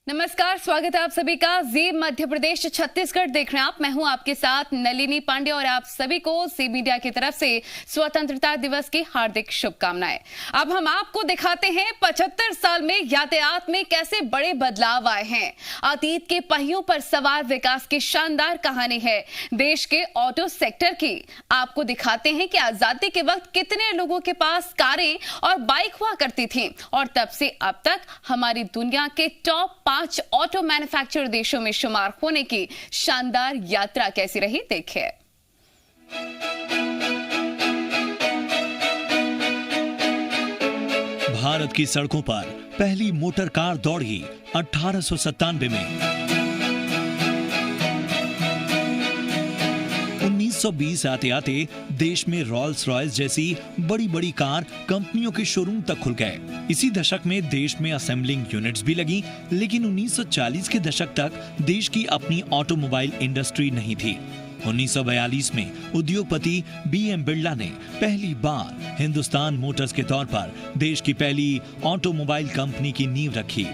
नमस्कार, स्वागत है आप सभी का जी मध्य प्रदेश छत्तीसगढ़ देख रहे हैं आप। मैं हूं आपके साथ नलिनी पांडे और आप सभी को जी मीडिया की तरफ से स्वतंत्रता दिवस की हार्दिक शुभकामनाएं। अब हम आपको दिखाते हैं 75 साल में यातायात में कैसे बड़े बदलाव आए हैं। अतीत के पहियों पर सवार विकास की शानदार कहानी है देश के ऑटो सेक्टर की। आपको दिखाते हैं कि आजादी के वक्त कितने लोगों के पास कारें और बाइक हुआ करती थी और तब से अब तक हमारी दुनिया के टॉप 5 ऑटो मैन्युफैक्चरर देशों में शुमार होने की शानदार यात्रा कैसी रही, देखिए। भारत की सड़कों पर पहली मोटर कार दौड़ी 1897 में। 1920 आते आते देश में रॉल्स रॉयस जैसी बड़ी बड़ी कार कंपनियों के शोरूम तक खुल गए। इसी दशक में देश में असेंबलिंग यूनिट्स भी लगी, लेकिन 1940 के दशक तक देश की अपनी ऑटोमोबाइल इंडस्ट्री नहीं थी। 1942 में उद्योगपति बीएम बिरला ने पहली बार हिंदुस्तान मोटर्स के तौर पर देश की पहली ऑटोमोबाइल कंपनी की नींव रखी।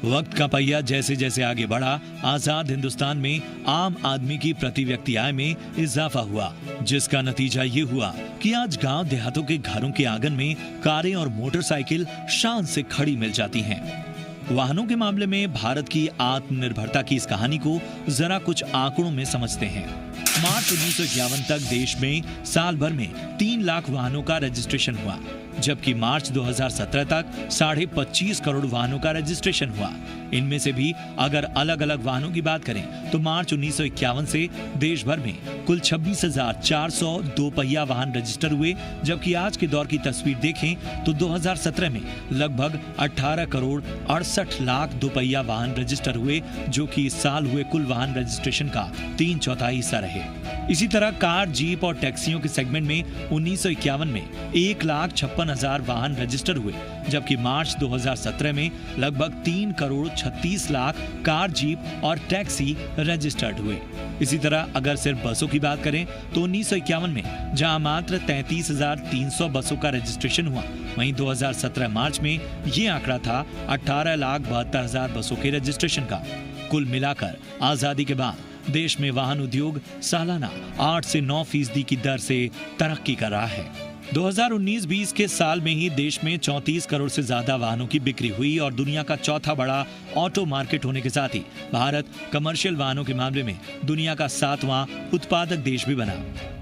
वक्त का पहिया जैसे जैसे आगे बढ़ा, आजाद हिंदुस्तान में आम आदमी की प्रति व्यक्ति आय में इजाफा हुआ, जिसका नतीजा ये हुआ कि आज गांव देहातों के घरों के आंगन में कारें और मोटरसाइकिल शान से खड़ी मिल जाती हैं। वाहनों के मामले में भारत की आत्मनिर्भरता की इस कहानी को जरा कुछ आंकड़ों में समझते हैं। मार्च 1951 तक देश में साल भर में 3 लाख वाहनों का रजिस्ट्रेशन हुआ, जबकि मार्च 2017 तक 25.5 करोड़ वाहनों का रजिस्ट्रेशन हुआ। इनमें से भी अगर अलग अलग वाहनों की बात करें तो मार्च 1951 से देश भर में कुल 26,400 दोपहिया वाहन रजिस्टर हुए, जबकि आज के दौर की तस्वीर देखें तो 2017 में लगभग 18 करोड़ 68 लाख दोपहिया वाहन रजिस्टर हुए, जो कि इस साल हुए कुल वाहन रजिस्ट्रेशन का 3/4 हिस्सा रहे। इसी तरह कार, जीप और टैक्सियों के सेगमेंट में 1951 में 1,56,000 वाहन रजिस्टर हुए, जबकि मार्च 2017 में लगभग 3 करोड़ 36 लाख कार, जीप और टैक्सी रजिस्टर्ड हुए। इसी तरह अगर सिर्फ बसों की बात करें तो 1951 में जहां मात्र 33,300 बसों का रजिस्ट्रेशन हुआ, वहीं 2017 मार्च में ये आंकड़ा था 18,72,000 बसों के रजिस्ट्रेशन का। कुल मिलाकर आजादी के बाद देश में वाहन उद्योग सालाना 8 से 9% की दर से तरक्की कर रहा है। 2019-20 के साल में ही देश में 34 करोड़ से ज्यादा वाहनों की बिक्री हुई और दुनिया का चौथा बड़ा ऑटो मार्केट होने के साथ ही भारत कमर्शियल वाहनों के मामले में दुनिया का 7वां उत्पादक देश भी बना।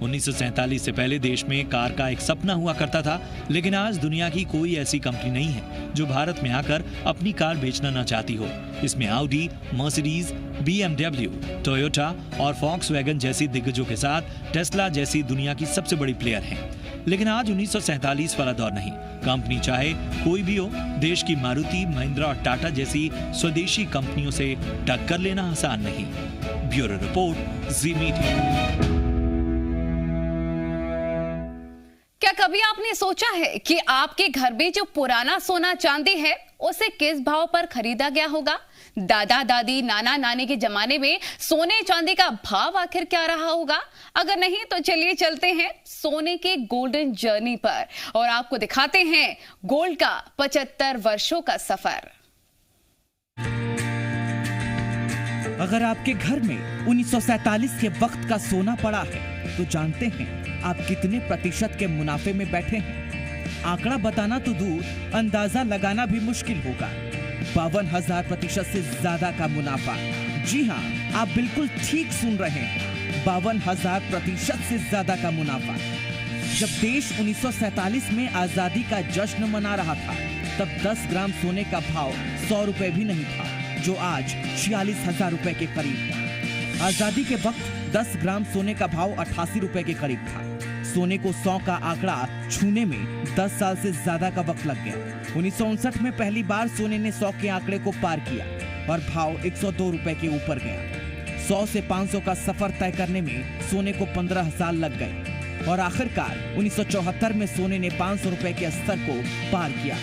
1947 से पहले देश में कार का एक सपना हुआ करता था, लेकिन आज दुनिया की कोई ऐसी कंपनी नहीं है जो भारत में आकर अपनी कार बेचना न चाहती हो। इसमें ऑडी, मर्सिडीज, BMW, टोयोटा और वॉक्सवैगन जैसी दिग्गजों के साथ टेस्ला जैसी दुनिया की सबसे बड़ी प्लेयर हैं। लेकिन आज 1947 वाला दौर नहीं। कंपनी चाहे कोई भी हो, देश की मारुति, महिंद्रा और टाटा जैसी स्वदेशी कंपनियों से टक्कर लेना आसान नहीं। ब्यूरो रिपोर्ट, जी मीडिया। क्या कभी आपने सोचा है कि आपके घर में जो पुराना सोना चांदी है उसे किस भाव पर खरीदा गया होगा? दादा दादी, नाना नानी के जमाने में सोने चांदी का भाव आखिर क्या रहा होगा? अगर नहीं तो चलिए चलते हैं सोने के गोल्डन जर्नी पर और आपको दिखाते हैं गोल्ड का 75 वर्षों का सफर। अगर आपके घर में 1947 के वक्त का सोना पड़ा है तो जानते हैं आप कितने प्रतिशत के मुनाफे में बैठे हैं? आंकड़ा बताना तो दूर, अंदाजा लगाना भी मुश्किल होगा। 52,000% से ज्यादा का मुनाफा। जी हाँ, आप बिल्कुल ठीक सुन रहे हैं, 52,000% से ज्यादा का मुनाफा। जब देश 1947 में आजादी का जश्न मना रहा था, तब 10 ग्राम सोने का भाव 100 रुपए भी नहीं था, जो आज 46,000 रुपए के करीब है। आजादी के वक्त 10 ग्राम सोने का भाव 88 रुपए के करीब था। सोने को 100 का आंकड़ा छूने में 10 साल से ज्यादा का वक्त लग गया। 1959 में पहली बार सोने ने 100 के आंकड़े को पार किया और भाव 102 रुपए के ऊपर गया। 100 से 500 का सफर तय करने में सोने को 15 साल लग गए और आखिरकार 1974 में सोने ने 500 रुपए के स्तर को पार किया।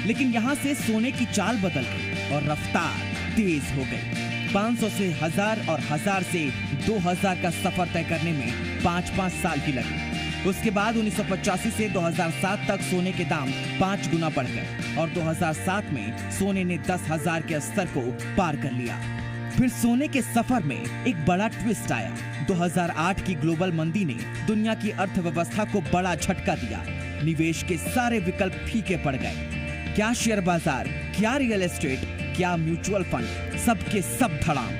लेकिन यहाँ से सोने की चाल बदल गई और रफ्तार तेज हो गई। 500 से 1000 और 1000 से 2000 का सफर तय करने में 5-5 साल की लगी। उसके बाद 1985 से 2007 तक सोने के दाम 5 गुना बढ़ गए और 2007 में सोने ने 10,000 के स्तर को पार कर लिया। फिर सोने के सफर में एक बड़ा ट्विस्ट आया। 2008 की ग्लोबल मंदी ने दुनिया की अर्थव्यवस्था को बड़ा झटका दिया। निवेश के सारे विकल्प फीके पड़ गए। क्या शेयर बाजार, क्या रियल एस्टेट, क्या म्यूचुअल फंड, सबके सब धड़ाम।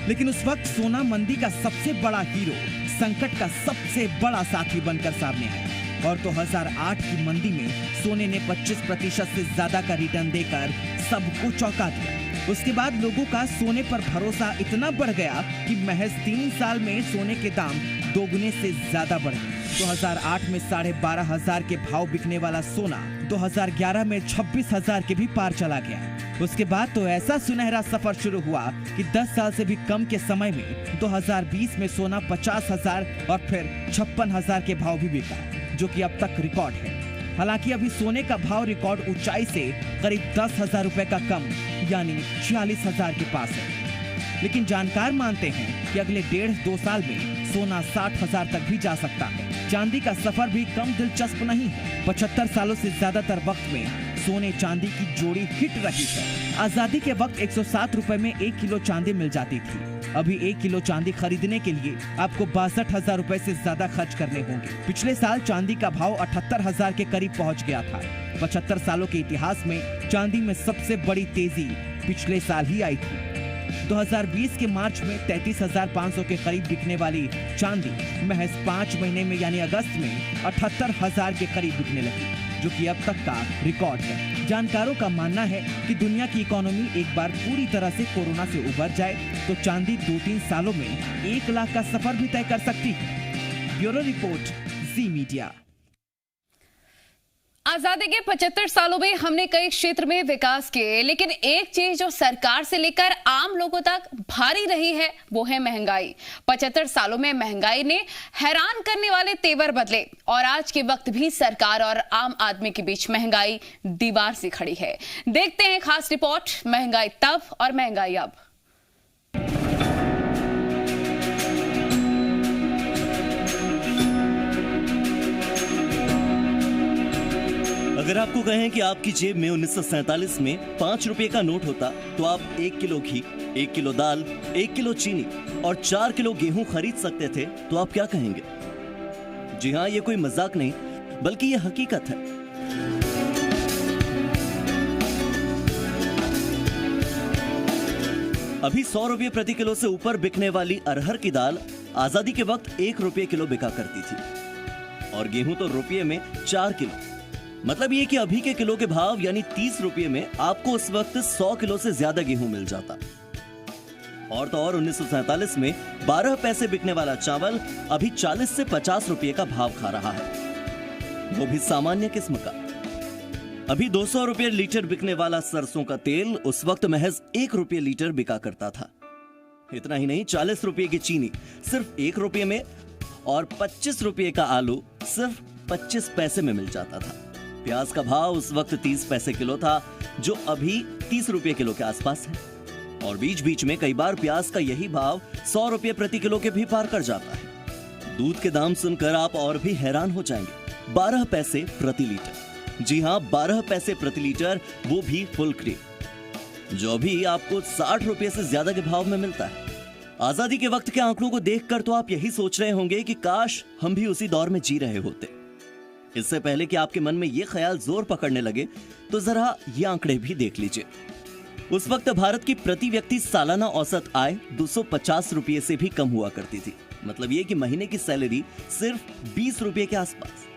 लेकिन उस वक्त सोना मंदी का सबसे बड़ा हीरो, संकट का सबसे बड़ा साथी बनकर सामने आया और 2008 की मंदी में सोने ने 25% से ज्यादा का रिटर्न देकर सबको चौंका दिया। उसके बाद लोगों का सोने पर भरोसा इतना बढ़ गया कि महज 3 साल में सोने के दाम 2 गुने से ज्यादा बढ़ गए। 2008 में 12,500 के भाव बिकने वाला सोना 2011 में 26,000 के भी पार चला गया। उसके बाद तो ऐसा सुनहरा सफर शुरू हुआ कि 10 साल से भी कम के समय में 2020 में सोना 50,000 और फिर 56,000 के भाव भी बिका, जो कि अब तक रिकॉर्ड है। हालांकि अभी सोने का भाव रिकॉर्ड ऊंचाई से करीब 10,000 रुपए का कम यानी 46,000 के पास है। लेकिन जानकार मानते हैं कि अगले 1.5-2 साल में सोना 60,000 तक भी जा सकता है। चांदी का सफर भी कम दिलचस्प नहीं है। 75 सालों से ज्यादातर वक्त में सोने चांदी की जोड़ी हिट रही है। आजादी के वक्त 107 रुपए में 1 किलो चांदी मिल जाती थी। अभी 1 किलो चांदी खरीदने के लिए आपको 62,000 रुपए से ज्यादा खर्च करने होंगे। पिछले साल चांदी का भाव 78,000 के करीब पहुंच गया था। 75 सालों के इतिहास में चांदी में सबसे बड़ी तेजी पिछले साल ही आई थी। 2020 के मार्च में 33,500 के करीब बिकने वाली चांदी महज 5 महीने में यानी अगस्त में 78,000 के करीब बिकने लगी, जो कि अब तक का रिकॉर्ड है। जानकारों का मानना है कि दुनिया की इकोनॉमी एक बार पूरी तरह से कोरोना से उबर जाए तो चांदी 2-3 सालों में 1 लाख का सफर भी तय कर सकती है। ब्यूरो रिपोर्ट, जी मीडिया। आजादी के 75 सालों में हमने कई क्षेत्र में विकास किए, लेकिन एक चीज जो सरकार से लेकर आम लोगों तक भारी रही है वो है महंगाई। 75 सालों में महंगाई ने हैरान करने वाले तेवर बदले और आज के वक्त भी सरकार और आम आदमी के बीच महंगाई दीवार से खड़ी है। देखते हैं खास रिपोर्ट, महंगाई तब और महंगाई अब। अगर आपको कहें कि आपकी जेब में 1947 में 5 रुपए का नोट होता तो आप 1 किलो घी, 1 किलो दाल, 1 किलो चीनी और 4 किलो गेहूं खरीद सकते थे, तो आप क्या कहेंगे? जी हाँ, ये कोई मजाक नहीं बल्कि ये हकीकत है। अभी 100 रुपए प्रति किलो से ऊपर बिकने वाली अरहर की दाल आजादी के वक्त 1 रुपए किलो बिका करती थी और गेहूं तो रुपये में 4 किलो। मतलब ये कि अभी के किलो के भाव यानी 30 रुपये में आपको उस वक्त 100 किलो से ज्यादा गेहूं मिल जाता। और तो और 1947 में 12 पैसे बिकने वाला चावल अभी 40 से 50 रुपये का भाव खा रहा है, वो भी सामान्य किस्म का। अभी 200 रुपये लीटर बिकने वाला सरसों का तेल उस वक्त महज 1 रुपये लीटर बिका करता था। इतना ही नहीं, 40 रुपये की चीनी सिर्फ 1 रुपये में और 25 रुपये का आलू सिर्फ 25 पैसे में मिल जाता था। प्याज का भाव उस वक्त 30 पैसे किलो था, जो अभी 30 रुपये किलो के आसपास है और बीच बीच में कई बार प्याज का यही भाव 100 रुपये प्रति किलो के भी पार कर जाता है। दूध के दाम सुनकर आप और भी हैरान हो जाएंगे। 12 पैसे प्रति लीटर। जी हाँ, 12 पैसे प्रति लीटर, वो भी फुल क्रीम, जो अभी आपको 60 रुपये से ज्यादा के भाव में मिलता है। आजादी के वक्त के आंकड़ों को देखकर तो आप यही सोच रहे होंगे कि काश हम भी उसी दौर में जी रहे होते। इससे पहले कि आपके मन में यह ख्याल जोर पकड़ने लगे तो जरा ये आंकड़े भी देख लीजिए। उस वक्त भारत की प्रति व्यक्ति सालाना औसत आय 250 रुपये से भी कम हुआ करती थी। मतलब ये कि महीने की सैलरी सिर्फ 20 रुपये के आसपास।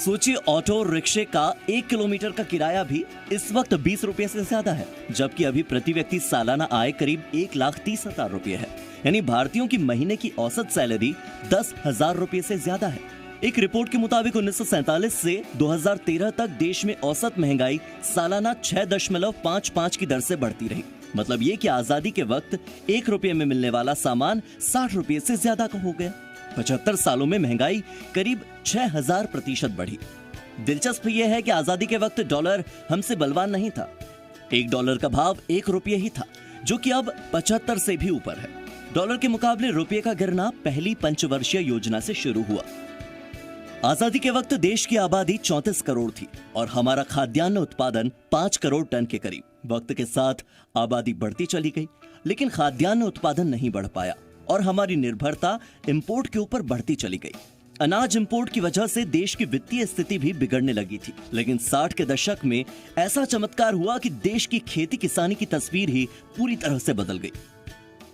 सोचिए, ऑटो रिक्शे का 1 किलोमीटर का किराया भी इस वक्त 20 रुपये से ज्यादा है, जबकि अभी प्रति व्यक्ति सालाना आय करीब 1,30,000 रुपये है। यानी भारतीयों की महीने की औसत सैलरी 10,000 रुपये से ज्यादा है। एक रिपोर्ट के मुताबिक 1947 से 2013 तक देश में औसत महंगाई सालाना 6.55 की दर से बढ़ती रही। मतलब ये कि आजादी के वक्त 1 रुपये में मिलने वाला सामान 60 रुपये से ज्यादा का हो गया। 75 सालों में महंगाई करीब 6000% बढ़ी। दिलचस्प यह है कि आजादी के वक्त डॉलर हमसे बलवान नहीं था। $1 का भाव 1 रुपये ही था, जो कि अब 75 से भी ऊपर है। डॉलर के मुकाबले रुपये का गिरना पहली पंचवर्षीय योजना से शुरू हुआ। आजादी के वक्त देश की आबादी 34 करोड़ थी और हमारा खाद्यान्न उत्पादन 5 करोड़ टन के करीब। वक्त के साथ आबादी बढ़ती चली गई, लेकिन खाद्यान्न उत्पादन नहीं बढ़ पाया और हमारी निर्भरता इंपोर्ट के ऊपर बढ़ती चली गई। अनाज इंपोर्ट की वजह से देश की वित्तीय स्थिति भी बिगड़ने लगी थी, लेकिन 60 के दशक में ऐसा चमत्कार हुआ कि देश की खेती किसानी की तस्वीर ही पूरी तरह से बदल गई।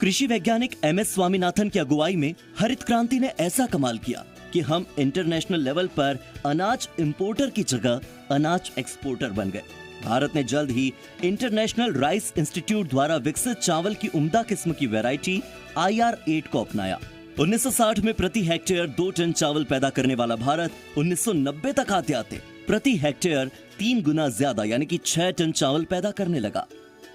कृषि वैज्ञानिक MS स्वामीनाथन की अगुवाई में हरित क्रांति ने ऐसा कमाल किया कि हम इंटरनेशनल लेवल पर अनाज इंपोर्टर की जगह अनाज एक्सपोर्टर बन गए। भारत ने जल्द ही इंटरनेशनल राइस इंस्टीट्यूट द्वारा विकसित चावल की उम्दा किस्म की वैरायटी IR8 को अपनाया। 1960 में प्रति हेक्टेयर 2 टन चावल पैदा करने वाला भारत 1990 तक आते आते प्रति हेक्टेयर 3 गुना ज्यादा यानी कि 6 टन चावल पैदा करने लगा।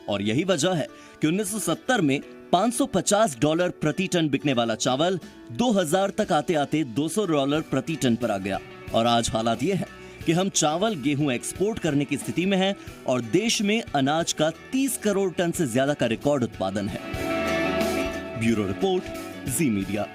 और यही वजह है कि 1970 में $550 प्रति टन बिकने वाला चावल 2000 तक आते आते $200 प्रति टन पर आ गया। और आज हालात ये है कि हम चावल गेहूं एक्सपोर्ट करने की स्थिति में हैं और देश में अनाज का 30 करोड़ टन से ज्यादा का रिकॉर्ड उत्पादन है। ब्यूरो रिपोर्ट, जी मीडिया।